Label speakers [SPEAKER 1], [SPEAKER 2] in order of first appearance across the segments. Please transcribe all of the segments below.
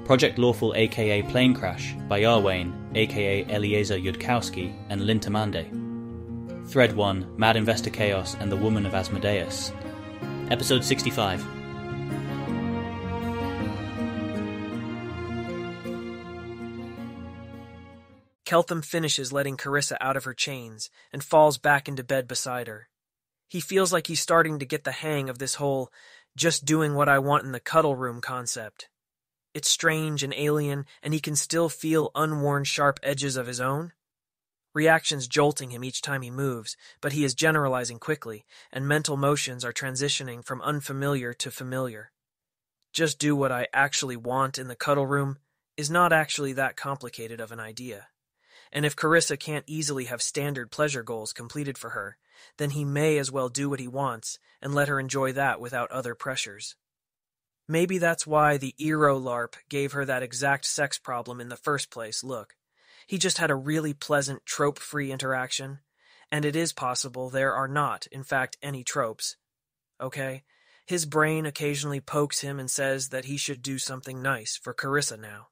[SPEAKER 1] Project Lawful aka Planecrash by Yarwain aka Eliezer Yudkowsky and Lintamande. Thread 1, Mad Investor Chaos and the Woman of Asmodeus. Episode 65.
[SPEAKER 2] Keltham finishes letting Carissa out of her chains and falls back into bed beside her. He feels like he's starting to get the hang of this whole just doing what I want in the cuddle room concept. It's strange and alien, and he can still feel unworn sharp edges of his own. Reactions jolting him each time he moves, but he is generalizing quickly, and mental motions are transitioning from unfamiliar to familiar. Just do what I actually want in the cuddle room is not actually that complicated of an idea. And if Carissa can't easily have standard pleasure goals completed for her, then he may as well do what he wants and let her enjoy that without other pressures. Maybe that's why the Eero LARP gave her that exact sex problem in the first place. Look, he just had a really pleasant, trope-free interaction, and it is possible there are not, in fact, any tropes. Okay? His brain occasionally pokes him and says that he should do something nice for Carissa now.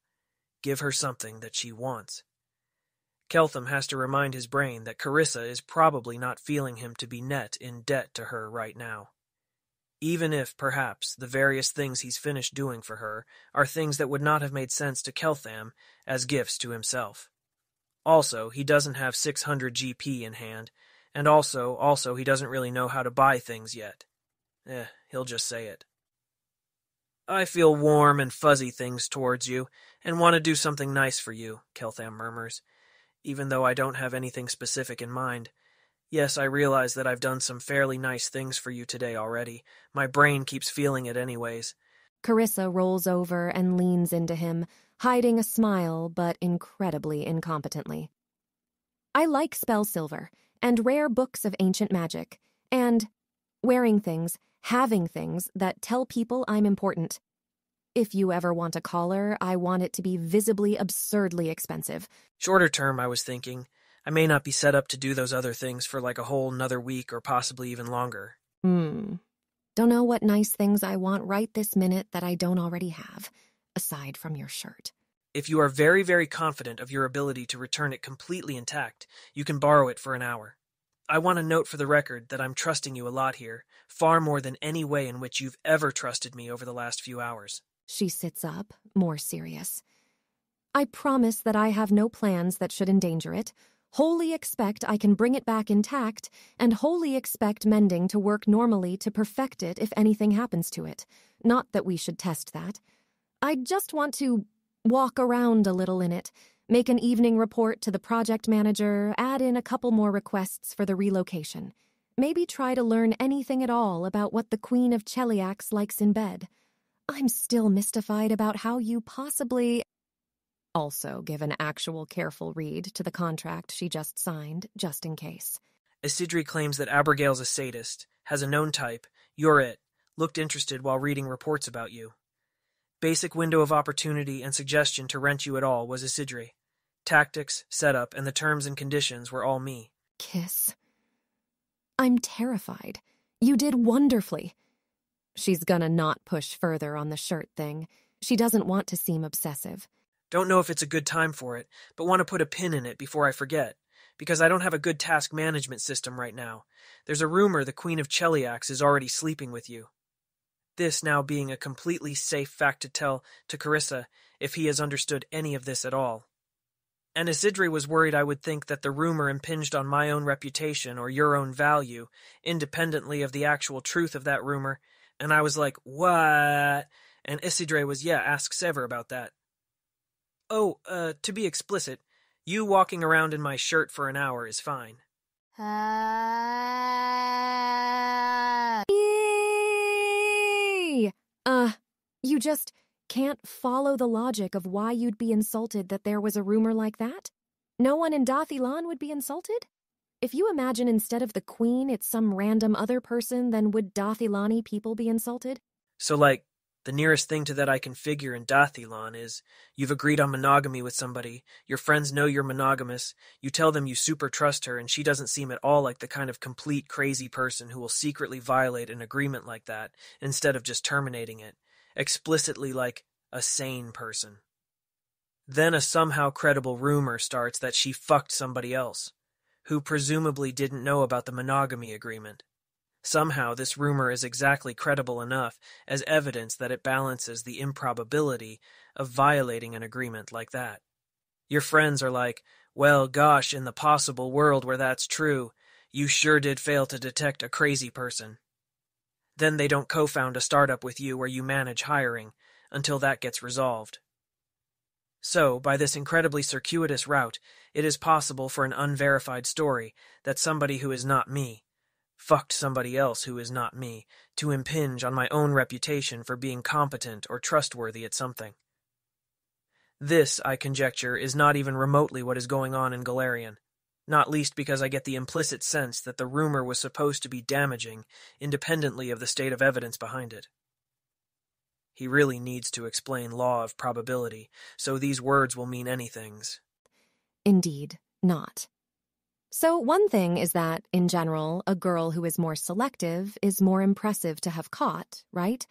[SPEAKER 2] Give her something that she wants. Keltham has to remind his brain that Carissa is probably not feeling him to be net in debt to her right now. Even if, perhaps, the various things he's finished doing for her are things that would not have made sense to Keltham as gifts to himself. Also, he doesn't have 600 GP in hand, and also he doesn't really know how to buy things yet. He'll just say it. I feel warm and fuzzy things towards you, and want to do something nice for you, Keltham murmurs, even though I don't have anything specific in mind. Yes, I realize that I've done some fairly nice things for you today already. My brain keeps feeling it anyways.
[SPEAKER 3] Carissa rolls over and leans into him, hiding a smile, but incredibly incompetently. I like spell silver, and rare books of ancient magic, and wearing things, having things that tell people I'm important. If you ever want a collar, I want it to be visibly absurdly expensive.
[SPEAKER 2] Shorter term, I was thinking. I may not be set up to do those other things for like a whole nother week or possibly even longer.
[SPEAKER 3] Don't know what nice things I want right this minute that I don't already have, aside from your shirt.
[SPEAKER 2] If you are very, very confident of your ability to return it completely intact, you can borrow it for an hour. I want to note for the record that I'm trusting you a lot here, far more than any way in which you've ever trusted me over the last few hours.
[SPEAKER 3] She sits up, more serious. I promise that I have no plans that should endanger it. Wholly expect I can bring it back intact, and wholly expect mending to work normally to perfect it if anything happens to it. Not that we should test that. I just want to walk around a little in it, make an evening report to the project manager, add in a couple more requests for the relocation. Maybe try to learn anything at all about what the Queen of Cheliax likes in bed. I'm still mystified about how you possibly... Also give an actual careful read to the contract she just signed, just in case.
[SPEAKER 2] Isidri claims that Abigail's a sadist, has a known type, you're it, looked interested while reading reports about you. Basic window of opportunity and suggestion to rent you at all was Isidri. Tactics, setup, and the terms and conditions were all me.
[SPEAKER 3] Kiss. I'm terrified. You did wonderfully. She's gonna not push further on the shirt thing. She doesn't want to seem obsessive.
[SPEAKER 2] Don't know if it's a good time for it, but want to put a pin in it before I forget, because I don't have a good task management system right now. There's a rumor the Queen of Cheliax is already sleeping with you. This now being a completely safe fact to tell to Carissa if he has understood any of this at all. And Isidri was worried I would think that the rumor impinged on my own reputation or your own value, independently of the actual truth of that rumor, and I was like, what? And Isidri was, ask Sever about that. Oh, to be explicit, you walking around in my shirt for an hour is fine.
[SPEAKER 3] You just can't follow the logic of why you'd be insulted that there was a rumor like that? No one in Dathilan would be insulted? If you imagine instead of the queen it's some random other person, then would Dathilani people be insulted?
[SPEAKER 2] So, the nearest thing to that I can figure in Dathilan is you've agreed on monogamy with somebody, your friends know you're monogamous, you tell them you super trust her, and she doesn't seem at all like the kind of complete crazy person who will secretly violate an agreement like that instead of just terminating it. Explicitly a sane person. Then a somehow credible rumor starts that she fucked somebody else, who presumably didn't know about the monogamy agreement. Somehow this rumor is exactly credible enough as evidence that it balances the improbability of violating an agreement like that. Your friends are like, well, gosh, in the possible world where that's true, you sure did fail to detect a crazy person. Then they don't co-found a startup with you where you manage hiring until that gets resolved. So, by this incredibly circuitous route, it is possible for an unverified story that somebody who is not me fucked somebody else who is not me to impinge on my own reputation for being competent or trustworthy at something. This, I conjecture, is not even remotely what is going on in Galarian, not least because I get the implicit sense that the rumor was supposed to be damaging, independently of the state of evidence behind it. He really needs to explain law of probability, so these words will mean anythings.
[SPEAKER 3] Indeed, not. So one thing is that, in general, a girl who is more selective is more impressive to have caught, right?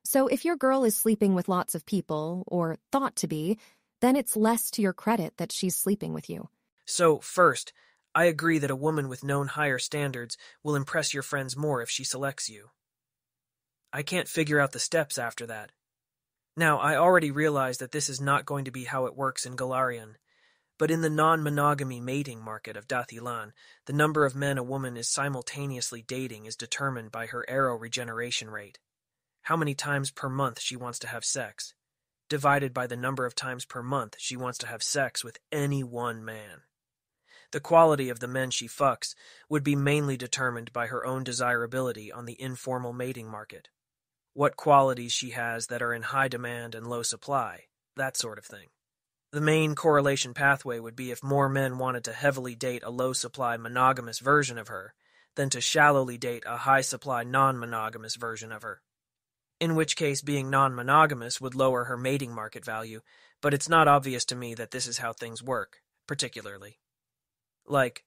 [SPEAKER 3] So if your girl is sleeping with lots of people, or thought to be, then it's less to your credit that she's sleeping with you.
[SPEAKER 2] So, first, I agree that a woman with known higher standards will impress your friends more if she selects you. I can't figure out the steps after that. Now, I already realize that this is not going to be how it works in Galarian, but in the non-monogamy mating market of Dathilan, the number of men a woman is simultaneously dating is determined by her arrow regeneration rate. How many times per month she wants to have sex, divided by the number of times per month she wants to have sex with any one man. The quality of the men she fucks would be mainly determined by her own desirability on the informal mating market. What qualities she has that are in high demand and low supply, that sort of thing. The main correlation pathway would be if more men wanted to heavily date a low-supply monogamous version of her than to shallowly date a high-supply non-monogamous version of her. In which case being non-monogamous would lower her mating market value, but it's not obvious to me that this is how things work, particularly. Like,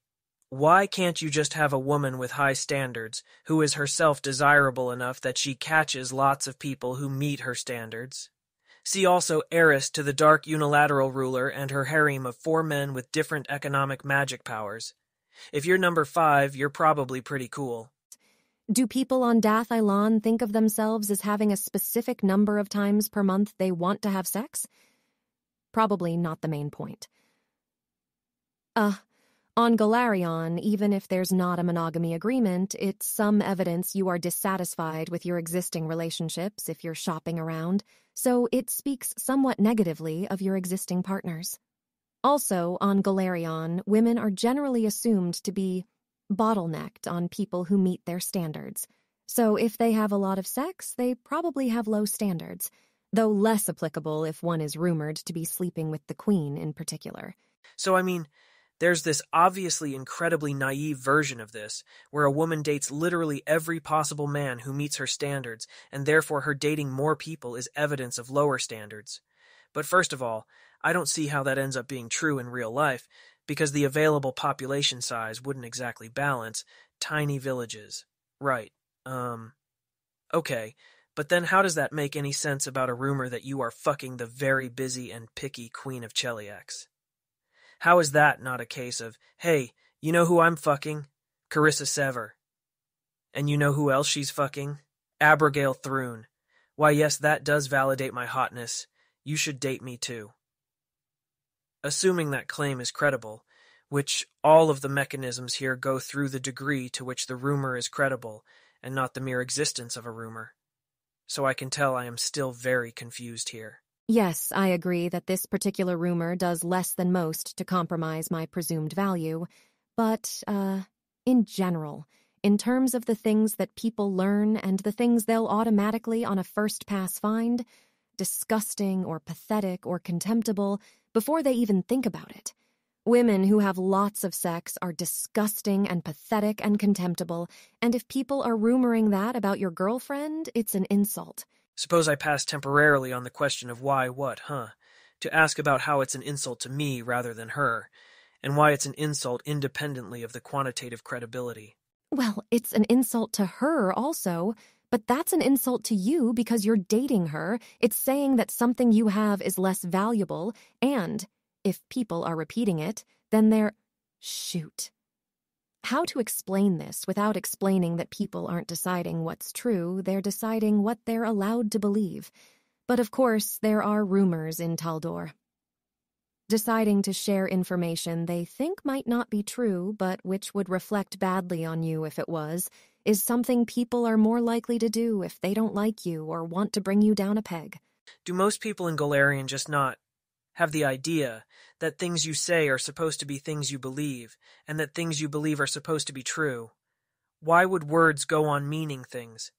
[SPEAKER 2] why can't you just have a woman with high standards who is herself desirable enough that she catches lots of people who meet her standards? See also heiress to the dark unilateral ruler and her harem of 4 men with different economic magic powers. If you're number 5, you're probably pretty cool.
[SPEAKER 3] Do people on Dathilan think of themselves as having a specific number of times per month they want to have sex? Probably not the main point. On Galarion, even if there's not a monogamy agreement, it's some evidence you are dissatisfied with your existing relationships if you're shopping around, so it speaks somewhat negatively of your existing partners. Also, on Galarion, women are generally assumed to be bottlenecked on people who meet their standards. So if they have a lot of sex, they probably have low standards, though less applicable if one is rumored to be sleeping with the queen in particular.
[SPEAKER 2] So, I mean, there's this obviously incredibly naive version of this, where a woman dates literally every possible man who meets her standards, and therefore her dating more people is evidence of lower standards. But first of all, I don't see how that ends up being true in real life, because the available population size wouldn't exactly balance tiny villages. Right. Okay, but then how does that make any sense about a rumor that you are fucking the very busy and picky Queen of Cheliax? How is that not a case of, hey, you know who I'm fucking? Carissa Sever. And you know who else she's fucking? Abigail Thrune. Why, yes, that does validate my hotness. You should date me too. Assuming that claim is credible, which all of the mechanisms here go through the degree to which the rumor is credible, and not the mere existence of a rumor. So I can tell I am still very confused here.
[SPEAKER 3] Yes, I agree that this particular rumor does less than most to compromise my presumed value, but, in general, in terms of the things that people learn and the things they'll automatically on a first pass find, disgusting or pathetic or contemptible, before they even think about it. Women who have lots of sex are disgusting and pathetic and contemptible, and if people are rumoring that about your girlfriend, it's an insult.
[SPEAKER 2] Suppose I pass temporarily on the question of why what, to ask about how it's an insult to me rather than her, and why it's an insult independently of the quantitative credibility.
[SPEAKER 3] Well, it's an insult to her also, But that's an insult to you because you're dating her. It's saying that something you have is less valuable, and if people are repeating it, then they're... Shoot. How to explain this without explaining that people aren't deciding what's true, they're deciding what they're allowed to believe. But of course, there are rumors in Taldor. Deciding to share information they think might not be true, but which would reflect badly on you if it was, is something people are more likely to do if they don't like you or want to bring you down a peg.
[SPEAKER 2] Do most people in Golarion just not have the idea that things you say are supposed to be things you believe, and that things you believe are supposed to be true? Why would words go on meaning things?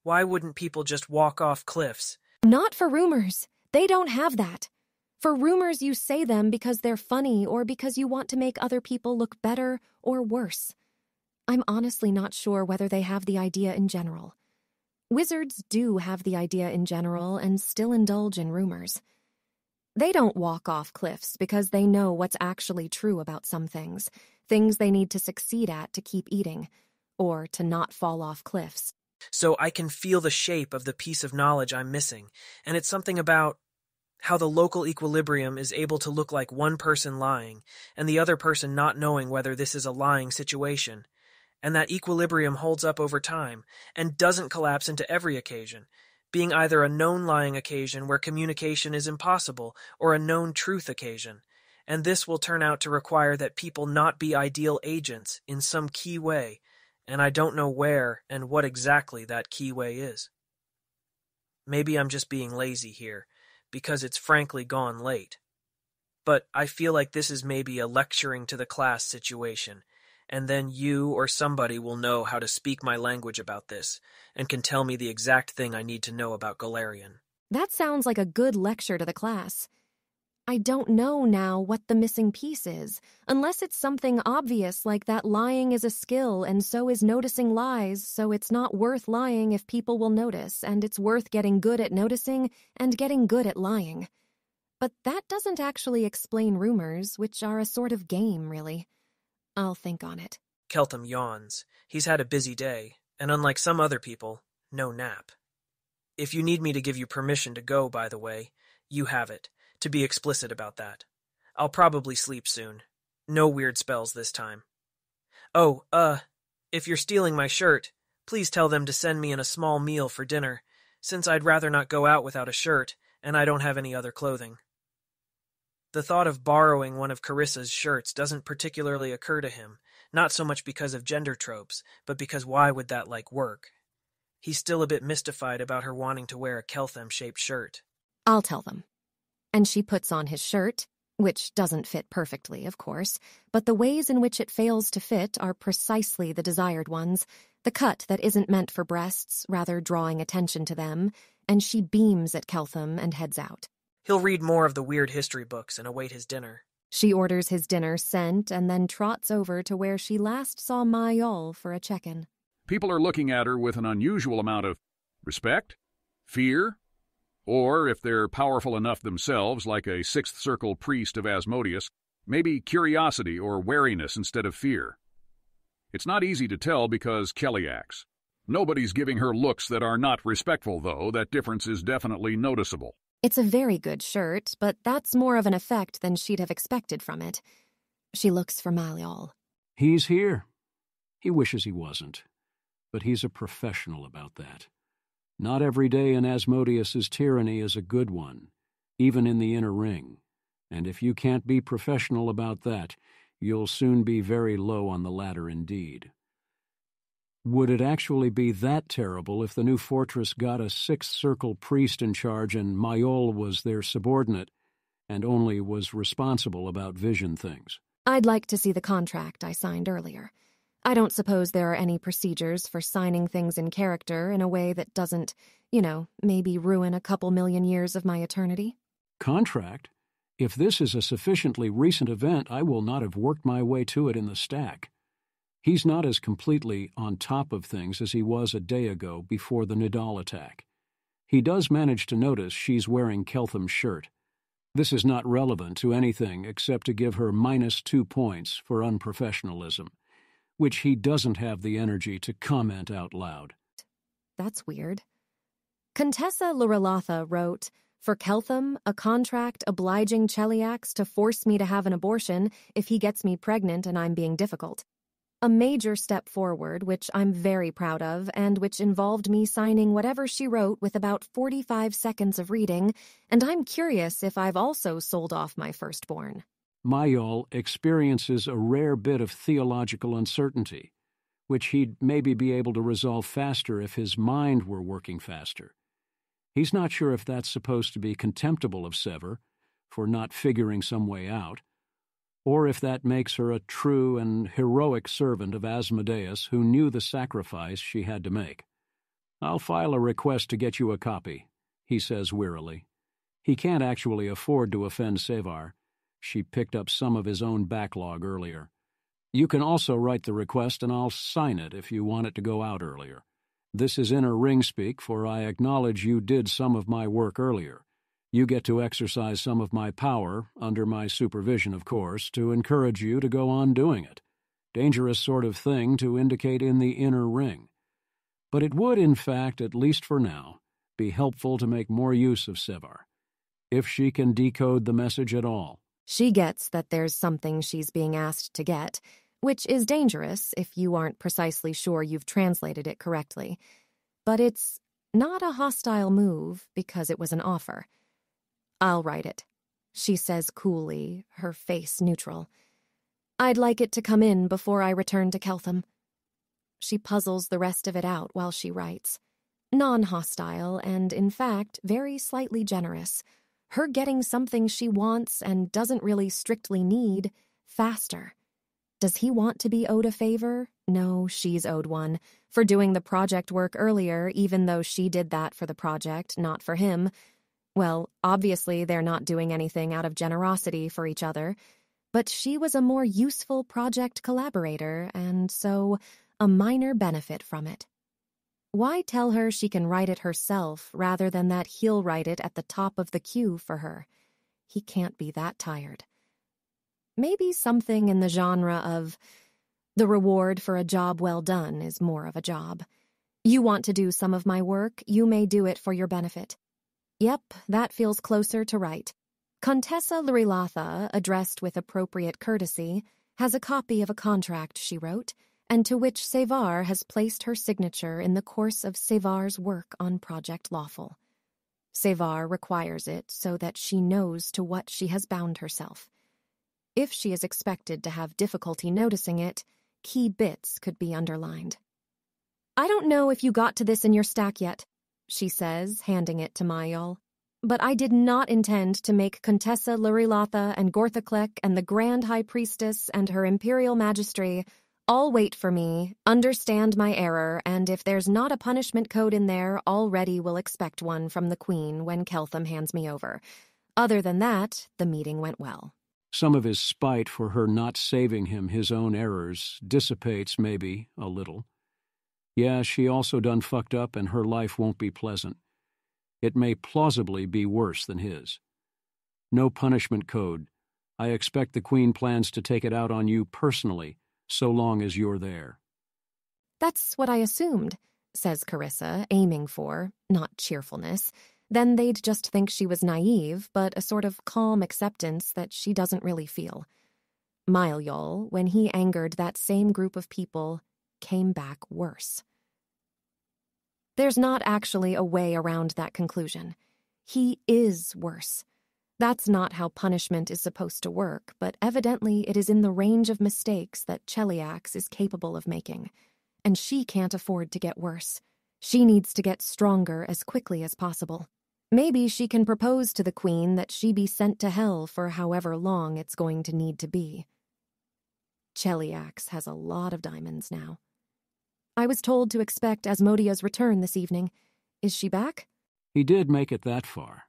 [SPEAKER 2] Why wouldn't people just walk off cliffs?
[SPEAKER 3] Not for rumors. They don't have that. For rumors, you say them because they're funny or because you want to make other people look better or worse. I'm honestly not sure whether they have the idea in general. Wizards do have the idea in general and still indulge in rumors. They don't walk off cliffs because they know what's actually true about some things, things they need to succeed at to keep eating, or to not fall off cliffs.
[SPEAKER 2] So I can feel the shape of the piece of knowledge I'm missing, and it's something about how the local equilibrium is able to look like one person lying, and the other person not knowing whether this is a lying situation. And that equilibrium holds up over time, and doesn't collapse into every occasion, being either a known lying occasion where communication is impossible, or a known truth occasion. And this will turn out to require that people not be ideal agents in some key way, and I don't know where and what exactly that key way is. Maybe I'm just being lazy here, because it's frankly gone late. But I feel like this is maybe a lecturing to the class situation, and then you or somebody will know how to speak my language about this, and can tell me the exact thing I need to know about Golarion.
[SPEAKER 3] That sounds like a good lecture to the class. I don't know now what the missing piece is, unless it's something obvious like that lying is a skill and so is noticing lies, so it's not worth lying if people will notice, and it's worth getting good at noticing and getting good at lying. But that doesn't actually explain rumors, which are a sort of game, really. I'll think on it.
[SPEAKER 2] Keltham yawns. He's had a busy day, and unlike some other people, no nap. If you need me to give you permission to go, by the way, you have it. To be explicit about that. I'll probably sleep soon. No weird spells this time. Oh, if you're stealing my shirt, please tell them to send me in a small meal for dinner, since I'd rather not go out without a shirt, and I don't have any other clothing. The thought of borrowing one of Carissa's shirts doesn't particularly occur to him, not so much because of gender tropes, but because why would that work? He's still a bit mystified about her wanting to wear a Keltham-shaped shirt.
[SPEAKER 3] I'll tell them. And she puts on his shirt, which doesn't fit perfectly, of course, but the ways in which it fails to fit are precisely the desired ones, the cut that isn't meant for breasts, rather drawing attention to them, and she beams at Keltham and heads out.
[SPEAKER 2] He'll read more of the weird history books and await his dinner.
[SPEAKER 3] She orders his dinner sent and then trots over to where she last saw Mayol for a check-in.
[SPEAKER 4] People are looking at her with an unusual amount of respect, fear, or, if they're powerful enough themselves, like a sixth circle priest of Asmodeus, maybe curiosity or wariness instead of fear. It's not easy to tell because Kelly acts. Nobody's giving her looks that are not respectful, though. That difference is definitely noticeable.
[SPEAKER 3] It's a very good shirt, but that's more of an effect than she'd have expected from it. She looks for Maliol.
[SPEAKER 5] He's here. He wishes he wasn't, but he's a professional about that. Not every day in Asmodeus's tyranny is a good one, even in the inner ring, and if you can't be professional about that, you'll soon be very low on the ladder indeed. Would it actually be that terrible if the new fortress got a sixth circle priest in charge and Mayol was their subordinate and only was responsible about vision things?
[SPEAKER 3] I'd like to see the contract I signed earlier. I don't suppose there are any procedures for signing things in character in a way that doesn't, maybe ruin a couple million years of my eternity.
[SPEAKER 5] Contract? If this is a sufficiently recent event, I will not have worked my way to it in the stack. He's not as completely on top of things as he was a day ago before the Nidal attack. He does manage to notice she's wearing Keltham's shirt. This is not relevant to anything except to give her -2 points for unprofessionalism, which he doesn't have the energy to comment out loud.
[SPEAKER 3] That's weird. Contessa Lorelatha wrote, "For Keltham, a contract obliging Cheliax to force me to have an abortion if he gets me pregnant and I'm being difficult. A major step forward, which I'm very proud of, and which involved me signing whatever she wrote with about 45 seconds of reading, and I'm curious if I've also sold off my firstborn."
[SPEAKER 5] Mayol experiences a rare bit of theological uncertainty, which he'd maybe be able to resolve faster if his mind were working faster. He's not sure if that's supposed to be contemptible of Sever for not figuring some way out, or if that makes her a true and heroic servant of Asmodeus who knew the sacrifice she had to make. "I'll file a request to get you a copy," he says wearily. He can't actually afford to offend Sevar. She picked up some of his own backlog earlier. "You can also write the request and I'll sign it if you want it to go out earlier. This is inner ring speak, for I acknowledge you did some of my work earlier. You get to exercise some of my power, under my supervision, of course, to encourage you to go on doing it. Dangerous sort of thing to indicate in the inner ring. But it would, in fact, at least for now, be helpful to make more use of Sevar, if she can decode the message at all."
[SPEAKER 3] She gets that there's something she's being asked to get, which is dangerous if you aren't precisely sure you've translated it correctly. But it's not a hostile move because it was an offer. "I'll write it," she says coolly, her face neutral. "I'd like it to come in before I return to Keltham." She puzzles the rest of it out while she writes. Non-hostile and, in fact, very slightly generous. Her getting something she wants and doesn't really strictly need, faster. Does he want to be owed a favor? No, she's owed one. For doing the project work earlier, even though she did that for the project, not for him. Well, obviously they're not doing anything out of generosity for each other, but she was a more useful project collaborator, and so a minor benefit from it. Why tell her she can write it herself rather than that he'll write it at the top of the queue for her? He can't be that tired. Maybe something in the genre of, "The reward for a job well done is more of a job. You want to do some of my work, you may do it for your benefit." Yep, that feels closer to right. Contessa Lorelatha, addressed with appropriate courtesy, has a copy of a contract she wrote, and to which Sevar has placed her signature in the course of Sevar's work on Project Lawful. Sevar requires it so that she knows to what she has bound herself. If she is expected to have difficulty noticing it, key bits could be underlined. "I don't know if you got to this in your stack yet," she says, handing it to Mayol, "but I did not intend to make Contessa Lorelatha and Gorthaclek and the Grand High Priestess and her Imperial Magistry all wait for me, understand my error, and if there's not a punishment code in there, already will expect one from the Queen when Keltham hands me over. Other than that, the meeting went well."
[SPEAKER 5] Some of his spite for her not saving him his own errors dissipates maybe a little. Yeah, she also done fucked up and her life won't be pleasant. It may plausibly be worse than his. "No punishment code. I expect the Queen plans to take it out on you personally, so long as you're there."
[SPEAKER 3] "That's what I assumed," says Carissa, aiming for, not cheerfulness. Then they'd just think she was naive, but a sort of calm acceptance that she doesn't really feel. Mayol, when he angered that same group of people, came back worse. There's not actually a way around that conclusion. He is worse. That's not how punishment is supposed to work, but evidently it is in the range of mistakes that Cheliax is capable of making. And she can't afford to get worse. She needs to get stronger as quickly as possible. Maybe she can propose to the Queen that she be sent to hell for however long it's going to need to be. Cheliax has a lot of diamonds now. "I was told to expect Asmodeus' return this evening. Is she back?"
[SPEAKER 5] He did make it that far.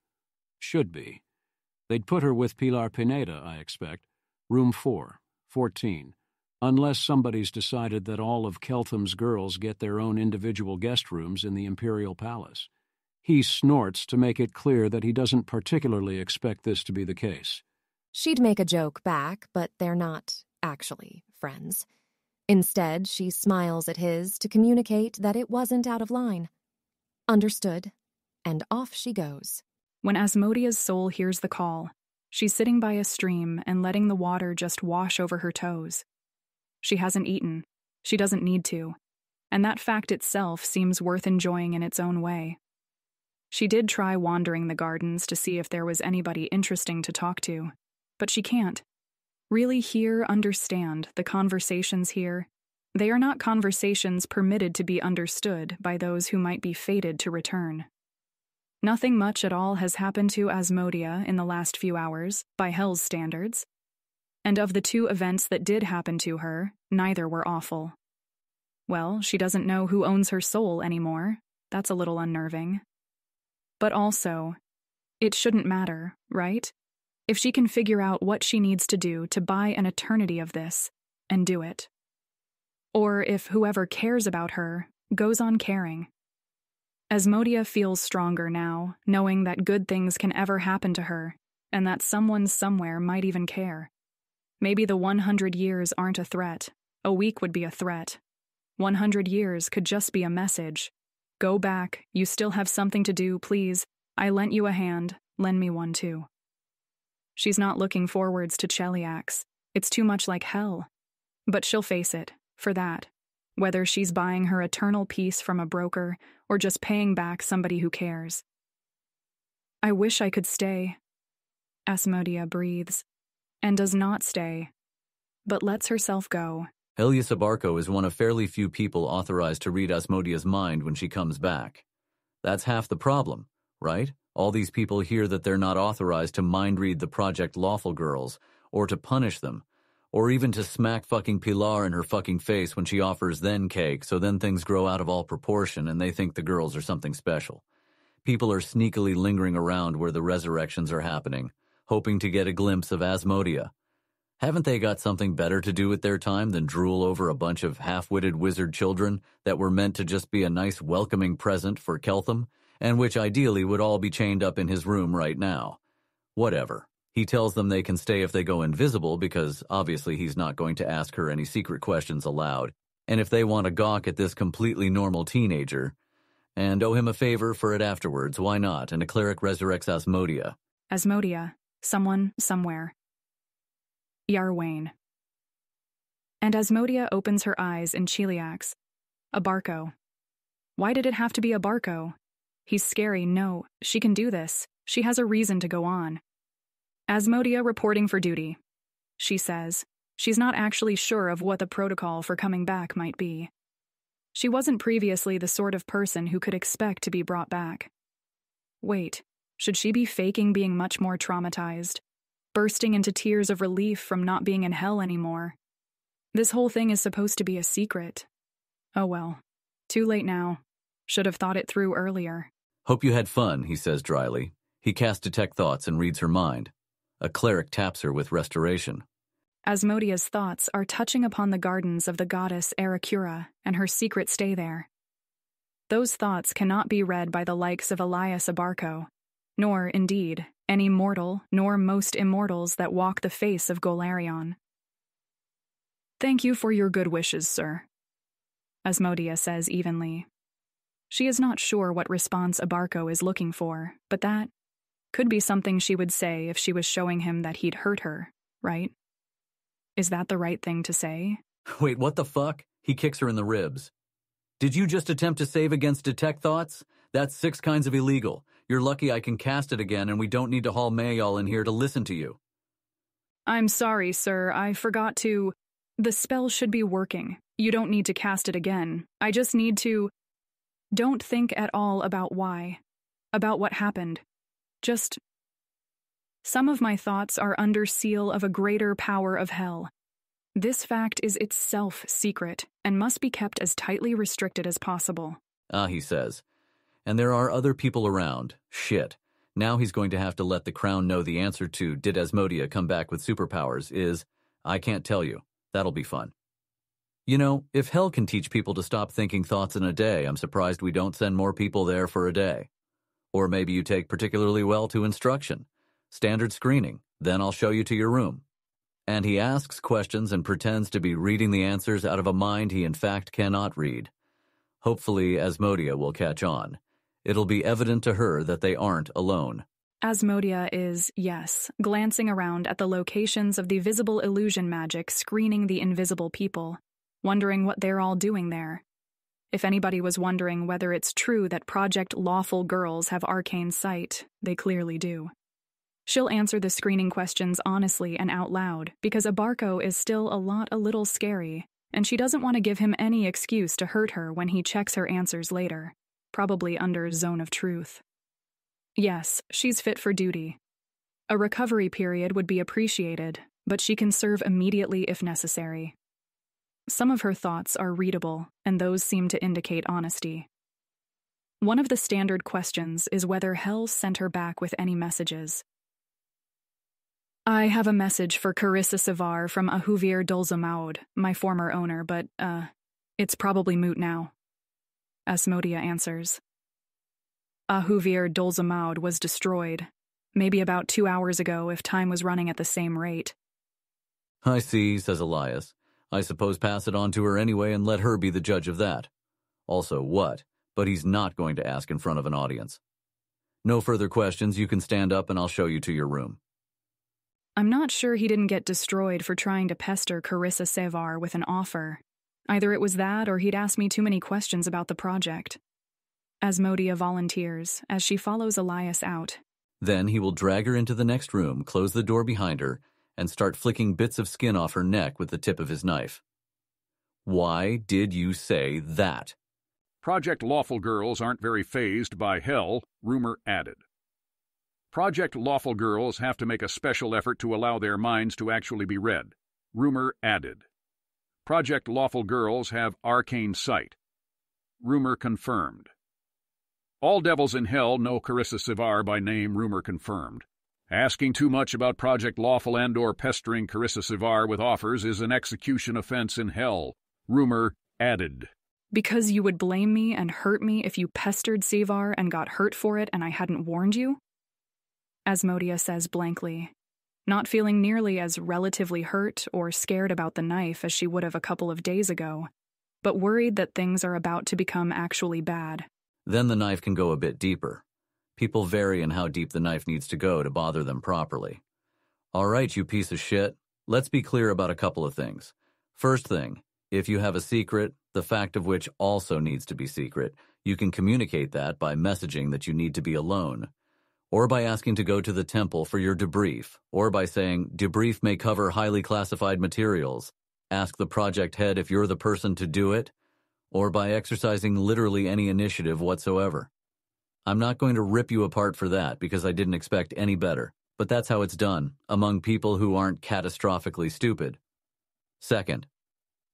[SPEAKER 5] Should be. They'd put her with Pilar Pineda, I expect. Room 4, 14. Unless somebody's decided that all of Keltham's girls get their own individual guest rooms in the Imperial Palace. He snorts to make it clear that he doesn't particularly expect this to be the case.
[SPEAKER 3] She'd make a joke back, but they're not actually friends. Instead, she smiles at his to communicate that it wasn't out of line. Understood. And off she goes.
[SPEAKER 6] When Asmodea's soul hears the call, she's sitting by a stream and letting the water just wash over her toes. She hasn't eaten. She doesn't need to. And that fact itself seems worth enjoying in its own way. She did try wandering the gardens to see if there was anybody interesting to talk to, but she can't. Really hear, understand the conversations here. They are not conversations permitted to be understood by those who might be fated to return. Nothing much at all has happened to Asmodea in the last few hours, by Hell's standards. And of the two events that did happen to her, neither were awful. Well, she doesn't know who owns her soul anymore. That's a little unnerving. But also, it shouldn't matter, right? If she can figure out what she needs to do to buy an eternity of this, and do it. Or if whoever cares about her goes on caring. Asmodea feels stronger now, knowing that good things can ever happen to her, and that someone somewhere might even care. Maybe the 100 years aren't a threat. A week would be a threat. 100 years could just be a message. Go back, you still have something to do, please. I lent you a hand, lend me one too. She's not looking forwards to Cheliax. It's too much like hell. But she'll face it, for that. Whether she's buying her eternal peace from a broker or just paying back somebody who cares. I wish I could stay. Asmodea breathes, and does not stay, but lets herself go.
[SPEAKER 7] Elias Abarco is one of fairly few people authorized to read Asmodea's mind when she comes back. That's half the problem, right? All these people hear that they're not authorized to mind-read the Project Lawful girls, or to punish them, or even to smack fucking Pilar in her fucking face when she offers then cake, so then things grow out of all proportion and they think the girls are something special. People are sneakily lingering around where the resurrections are happening, hoping to get a glimpse of Asmodea. Haven't they got something better to do with their time than drool over a bunch of half-witted wizard children that were meant to just be a nice welcoming present for Keltham, and which ideally would all be chained up in his room right now? Whatever. He tells them they can stay if they go invisible because obviously he's not going to ask her any secret questions aloud, and if they want to gawk at this completely normal teenager, and owe him a favor for it afterwards, why not? And a cleric resurrects Asmodea.
[SPEAKER 6] Asmodea. Someone, somewhere. Yarwain. And Asmodea opens her eyes in Cheliax. Abarco. Why did it have to be Abarco? He's scary, no, she can do this. She has a reason to go on. Asmodea reporting for duty. She says. She's not actually sure of what the protocol for coming back might be. She wasn't previously the sort of person who could expect to be brought back. Wait, should she be faking being much more traumatized? Bursting into tears of relief from not being in hell anymore? This whole thing is supposed to be a secret. Oh well. Too late now. Should have thought it through earlier.
[SPEAKER 7] Hope you had fun, he says dryly. He casts Detect Thoughts and reads her mind. A cleric taps her with Restoration.
[SPEAKER 6] Asmodea's thoughts are touching upon the gardens of the goddess Aracura and her secret stay there. Those thoughts cannot be read by the likes of Elias Abarco, nor, indeed, any mortal nor most immortals that walk the face of Golarion. Thank you for your good wishes, sir, Asmodea says evenly. She is not sure what response Abarco is looking for, but that could be something she would say if she was showing him that he'd hurt her, right? Is that the right thing to say?
[SPEAKER 7] Wait, what the fuck? He kicks her in the ribs. Did you just attempt to save against Detect Thoughts? That's 6 kinds of illegal. You're lucky I can cast it again and we don't need to haul Mayall in here to listen to you.
[SPEAKER 6] I'm sorry, sir. I forgot to... The spell should be working. You don't need to cast it again. I just need to... Don't think at all about why. About what happened. Just... Some of my thoughts are under seal of a greater power of hell. This fact is itself secret and must be kept as tightly restricted as possible.
[SPEAKER 7] Ah, he says. And there are other people around. Shit. Now he's going to have to let the Crown know the answer to did Asmodea come back with superpowers is, I can't tell you. That'll be fun. You know, if hell can teach people to stop thinking thoughts in a day, I'm surprised we don't send more people there for a day. Or maybe you take particularly well to instruction. Standard screening, then I'll show you to your room. And he asks questions and pretends to be reading the answers out of a mind he in fact cannot read. Hopefully Asmodea will catch on. It'll be evident to her that they aren't alone.
[SPEAKER 6] Asmodeus is, yes, glancing around at the locations of the visible illusion magic screening the invisible people, wondering what they're all doing there. If anybody was wondering whether it's true that Project Lawful Girls have arcane sight, they clearly do. She'll answer the screening questions honestly and out loud, because Abarco is still a little scary, and she doesn't want to give him any excuse to hurt her when he checks her answers later, probably under Zone of Truth. Yes, she's fit for duty. A recovery period would be appreciated, but she can serve immediately if necessary. Some of her thoughts are readable, and those seem to indicate honesty. One of the standard questions is whether Hell sent her back with any messages. I have a message for Carissa Sivar from Ahuvir Dolzamaud, my former owner, but, it's probably moot now. Asmodeus answers. Ahuvir Dolzamaud was destroyed, maybe about 2 hours ago if time was running at the same rate.
[SPEAKER 7] I see, says Elias. I suppose pass it on to her anyway and let her be the judge of that. Also, what? But he's not going to ask in front of an audience. No further questions, you can stand up and I'll show you to your room.
[SPEAKER 6] I'm not sure he didn't get destroyed for trying to pester Carissa Sivar with an offer. Either it was that or he'd asked me too many questions about the project. Asmodeus volunteers as she follows Elias out.
[SPEAKER 7] Then he will drag her into the next room, close the door behind her, and start flicking bits of skin off her neck with the tip of his knife. Why did you say that?
[SPEAKER 4] Project Lawful Girls aren't very fazed by hell, rumor added. Project Lawful Girls have to make a special effort to allow their minds to actually be read. Rumor added. Project Lawful Girls have arcane sight. Rumor confirmed. All devils in hell know Carissa Sivar by name, rumor confirmed. Asking too much about Project Lawful and/or pestering Carissa Sivar with offers is an execution offense in hell. Rumor added.
[SPEAKER 6] Because you would blame me and hurt me if you pestered Sivar and got hurt for it and I hadn't warned you? Asmodeus says blankly, not feeling nearly as relatively hurt or scared about the knife as she would have a couple of days ago, but worried that things are about to become actually bad.
[SPEAKER 7] Then the knife can go a bit deeper. People vary in how deep the knife needs to go to bother them properly. All right, you piece of shit. Let's be clear about a couple of things. First thing, if you have a secret, the fact of which also needs to be secret, you can communicate that by messaging that you need to be alone, or by asking to go to the temple for your debrief, or by saying, debrief may cover highly classified materials. Ask the project head if you're the person to do it, or by exercising literally any initiative whatsoever. I'm not going to rip you apart for that because I didn't expect any better, but that's how it's done, among people who aren't catastrophically stupid. Second,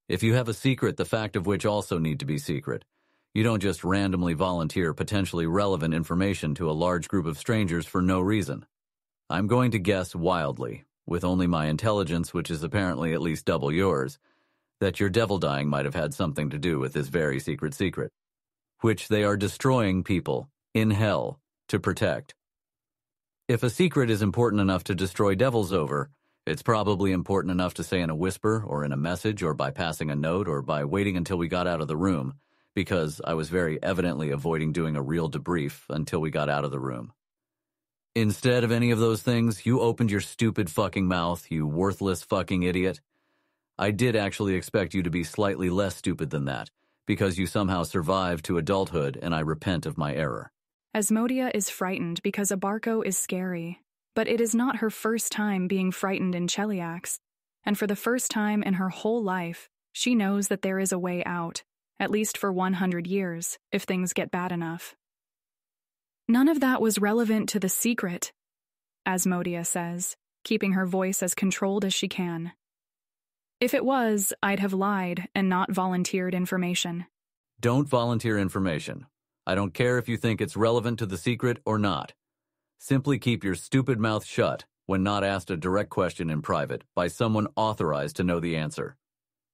[SPEAKER 7] if you have a secret, the fact of which also need to be secret. You don't just randomly volunteer potentially relevant information to a large group of strangers for no reason. I'm going to guess wildly, with only my intelligence, which is apparently at least double yours, that your devil dying might have had something to do with this very secret, which they are destroying people in hell to protect. If a secret is important enough to destroy devils over, it's probably important enough to say in a whisper or in a message or by passing a note or by waiting until we got out of the room, because I was very evidently avoiding doing a real debrief until we got out of the room. Instead of any of those things, you opened your stupid fucking mouth, you worthless fucking idiot. I did actually expect you to be slightly less stupid than that, because you somehow survived to adulthood and I repent of my error.
[SPEAKER 6] Asmodeus is frightened because Abarco is scary, but it is not her first time being frightened in Cheliax, and for the first time in her whole life, she knows that there is a way out, at least for 100 years, if things get bad enough. None of that was relevant to the secret, Asmodeus says, keeping her voice as controlled as she can. If it was, I'd have lied and not volunteered information.
[SPEAKER 7] Don't volunteer information. I don't care if you think it's relevant to the secret or not. Simply keep your stupid mouth shut when not asked a direct question in private by someone authorized to know the answer.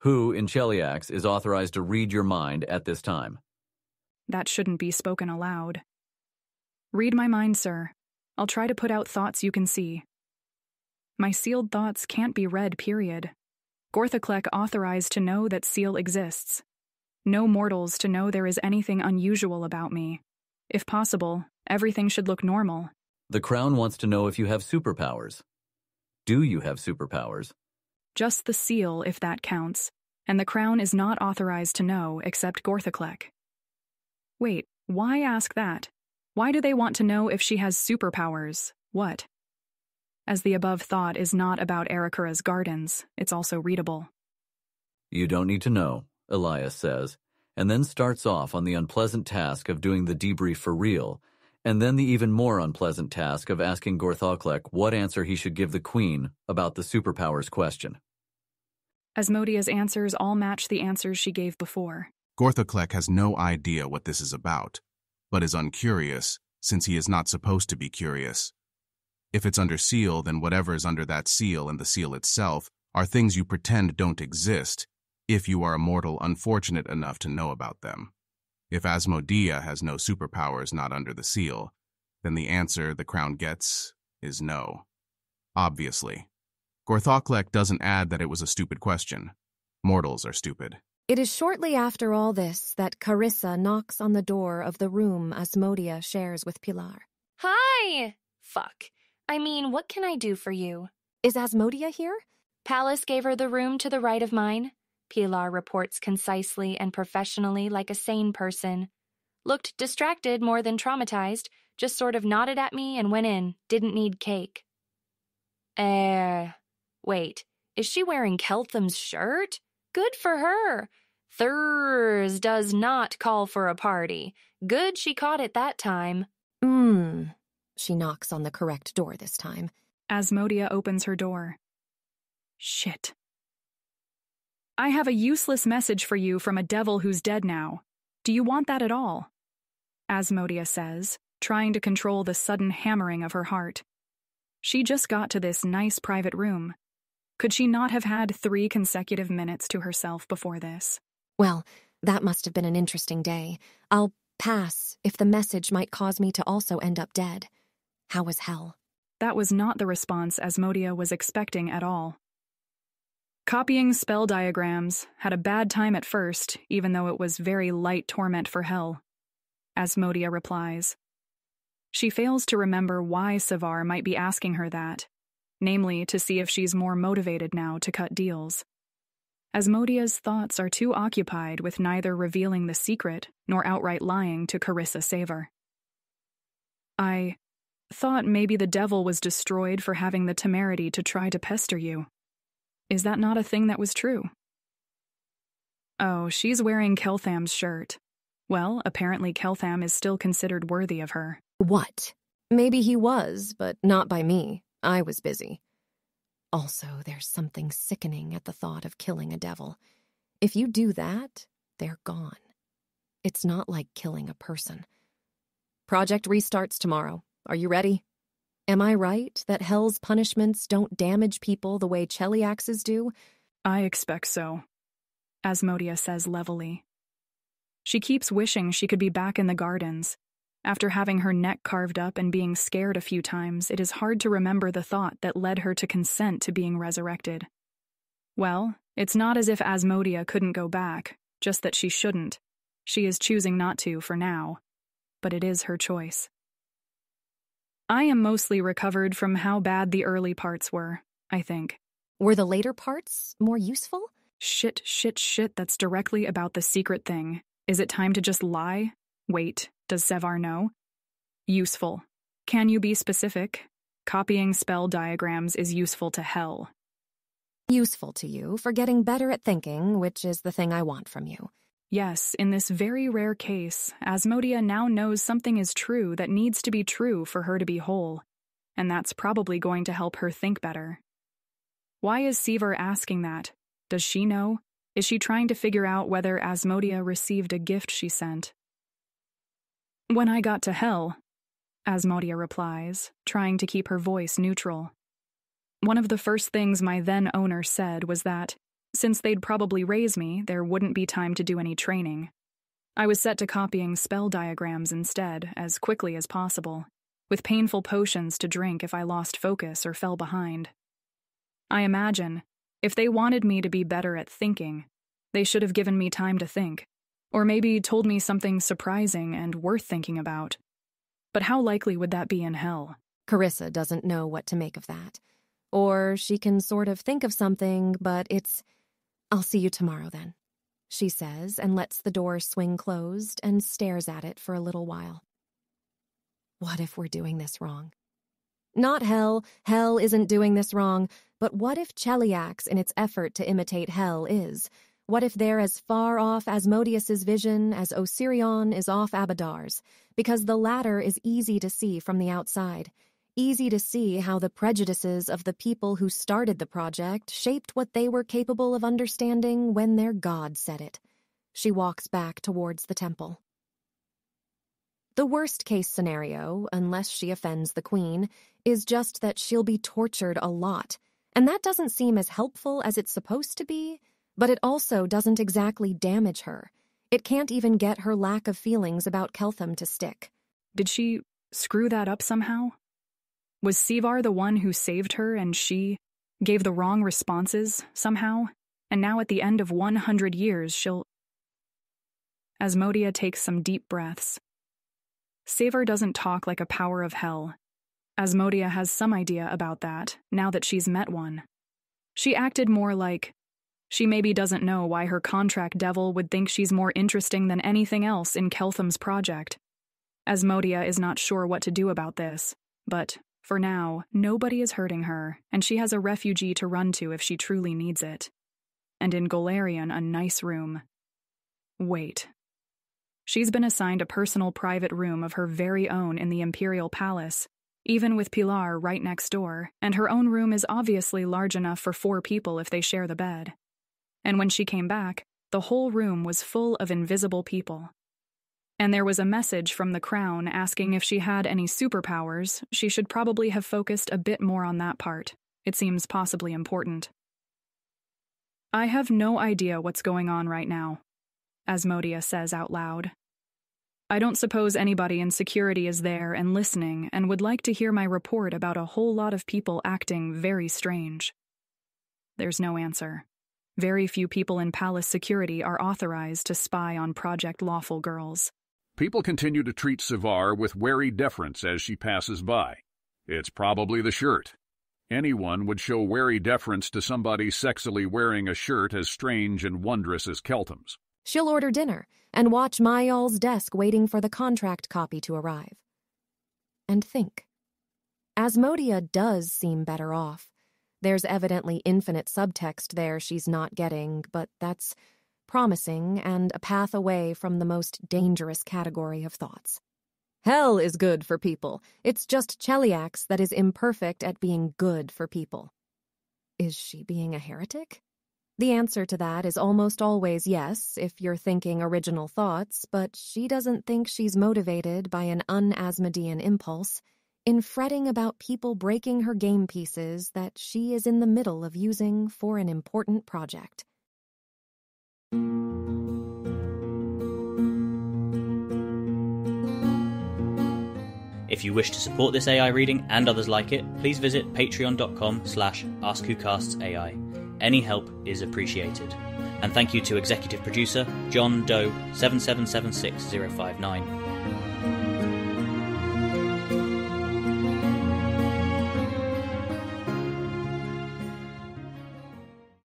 [SPEAKER 7] Who, in Cheliax, is authorized to read your mind at this time?
[SPEAKER 6] That shouldn't be spoken aloud. Read my mind, sir. I'll try to put out thoughts you can see. My sealed thoughts can't be read, period. Gorthaclek authorized to know that seal exists. No mortals to know there is anything unusual about me. If possible, everything should look normal.
[SPEAKER 7] The Crown wants to know if you have superpowers. Do you have superpowers?
[SPEAKER 6] Just the seal, if that counts, and the Crown is not authorized to know except Gorthaklek. Wait, why ask that? Why do they want to know if she has superpowers? What? As the above thought is not about Erikura's gardens, it's also readable.
[SPEAKER 7] You don't need to know, Elias says, and then starts off on the unpleasant task of doing the debrief for real, and then the even more unpleasant task of asking Gorthaklek what answer he should give the Queen about the superpowers question.
[SPEAKER 6] Asmodeus' answers all match the answers she gave before.
[SPEAKER 8] Gorthaklek has no idea what this is about, but is uncurious, since he is not supposed to be curious. If it's under seal, then whatever is under that seal and the seal itself are things you pretend don't exist, if you are a mortal unfortunate enough to know about them. If Asmodea has no superpowers not under the seal, then the answer the Crown gets is no. Obviously. Gorthaklek doesn't add that it was a stupid question. Mortals are stupid.
[SPEAKER 3] It is shortly after all this that Carissa knocks on the door of the room Asmodea shares with Pilar.
[SPEAKER 9] Hi! Fuck. I mean, what can I do for you?
[SPEAKER 3] Is Asmodea here?
[SPEAKER 9] Pallas gave her the room to the right of mine. Pilar reports concisely and professionally like a sane person. Looked distracted more than traumatized, just sort of nodded at me and went in, didn't need cake. Wait, is she wearing Keltham's shirt? Good for her. Thurs does not call for a party. Good she caught it that time.
[SPEAKER 3] She knocks on the correct door this time.
[SPEAKER 6] Asmodea opens her door. Shit. I have a useless message for you from a devil who's dead now. Do you want that at all? Asmodea says, trying to control the sudden hammering of her heart. She just got to this nice private room. Could she not have had 3 consecutive minutes to herself before this?
[SPEAKER 3] Well, that must have been an interesting day. I'll pass if the message might cause me to also end up dead. How was hell?
[SPEAKER 6] That was not the response Asmodea was expecting at all. Copying spell diagrams, had a bad time at first, even though it was very light torment for hell. Asmodea replies. She fails to remember why Savar might be asking her that, namely to see if she's more motivated now to cut deals. Asmodea's thoughts are too occupied with neither revealing the secret nor outright lying to Carissa Savor. I thought maybe the devil was destroyed for having the temerity to try to pester you. Is that not a thing that was true? Oh, she's wearing Keltham's shirt. Well, apparently Keltham is still considered worthy of her.
[SPEAKER 3] What? Maybe he was, but not by me. I was busy. Also, there's something sickening at the thought of killing a devil. If you do that, they're gone. It's not like killing a person. Project restarts tomorrow. Are you ready? Am I right that hell's punishments don't damage people the way Cheliax's do?
[SPEAKER 6] I expect so, Asmodea says levelly. She keeps wishing she could be back in the gardens. After having her neck carved up and being scared a few times, it is hard to remember the thought that led her to consent to being resurrected. Well, it's not as if Asmodea couldn't go back, just that she shouldn't. She is choosing not to for now, but it is her choice. I am mostly recovered from how bad the early parts were, I think.
[SPEAKER 3] Were the later parts more useful?
[SPEAKER 6] Shit, that's directly about the secret thing. Is it time to just lie? Wait, does Savar know? Useful. Can you be specific? Copying spell diagrams is useful to hell.
[SPEAKER 3] Useful to you for getting better at thinking, which is the thing I want from you.
[SPEAKER 6] Yes, in this very rare case, Asmodea now knows something is true that needs to be true for her to be whole, and that's probably going to help her think better. Why is Seaver asking that? Does she know? Is she trying to figure out whether Asmodea received a gift she sent? When I got to hell, Asmodea replies, trying to keep her voice neutral. One of the first things my then-owner said was that, since they'd probably raise me, there wouldn't be time to do any training. I was set to copying spell diagrams instead, as quickly as possible, with painful potions to drink if I lost focus or fell behind. I imagine, if they wanted me to be better at thinking, they should have given me time to think. Or maybe told me something surprising and worth thinking about. But how likely would that be in hell?
[SPEAKER 3] Carissa doesn't know what to make of that. Or she can sort of think of something, but it's, "I'll see you tomorrow then," she says, and lets the door swing closed and stares at it for a little while. What if we're doing this wrong? Not hell. Hell isn't doing this wrong. But what if Cheliax, in its effort to imitate hell, is? What if they're as far off Asmodeus's vision as Osirion is off Abadar's? Because the latter is easy to see from the outside. Easy to see how the prejudices of the people who started the project shaped what they were capable of understanding when their god said it. She walks back towards the temple. The worst-case scenario, unless she offends the queen, is just that she'll be tortured a lot. And that doesn't seem as helpful as it's supposed to be, but it also doesn't exactly damage her. It can't even get her lack of feelings about Keltham to stick.
[SPEAKER 6] Did she screw that up somehow? Was Sivar the one who saved her and she gave the wrong responses somehow? And now at the end of 100 years she'll... Asmodia takes some deep breaths. Sivar doesn't talk like a power of hell. Asmodia has some idea about that, now that she's met one. She acted more like... She maybe doesn't know why her contract devil would think she's more interesting than anything else in Keltham's project. Asmodia is not sure what to do about this, but... For now, nobody is hurting her, and she has a refugee to run to if she truly needs it. And in Golarion, a nice room. Wait. She's been assigned a personal private room of her very own in the Imperial Palace, even with Pilar right next door, and her own room is obviously large enough for 4 people if they share the bed. And when she came back, the whole room was full of invisible people. And there was a message from the Crown asking if she had any superpowers. She should probably have focused a bit more on that part. It seems possibly important. I have no idea what's going on right now, Asmodia says out loud. I don't suppose anybody in security is there and listening and would like to hear my report about a whole lot of people acting very strange. There's no answer. Very few people in palace security are authorized to spy on Project Lawful Girls.
[SPEAKER 4] People continue to treat Sivar with wary deference as she passes by. It's probably the shirt. Anyone would show wary deference to somebody sexily wearing a shirt as strange and wondrous as Keltham's.
[SPEAKER 3] She'll order dinner and watch Mayal's desk waiting for the contract copy to arrive. And think. Asmodia does seem better off. There's evidently infinite subtext there she's not getting, but that's promising and a path away from the most dangerous category of thoughts. Hell is good for people. It's just Cheliax that is imperfect at being good for people. Is she being a heretic? The answer to that is almost always yes, if you're thinking original thoughts, but she doesn't think she's motivated by an un-Asmodean impulse in fretting about people breaking her game pieces that she is in the middle of using for an important project.
[SPEAKER 1] If you wish to support this AI reading and others like it, please visit patreon.com/AskWhoCastsAI. Any help is appreciated. And thank you to executive producer John Doe 7776059.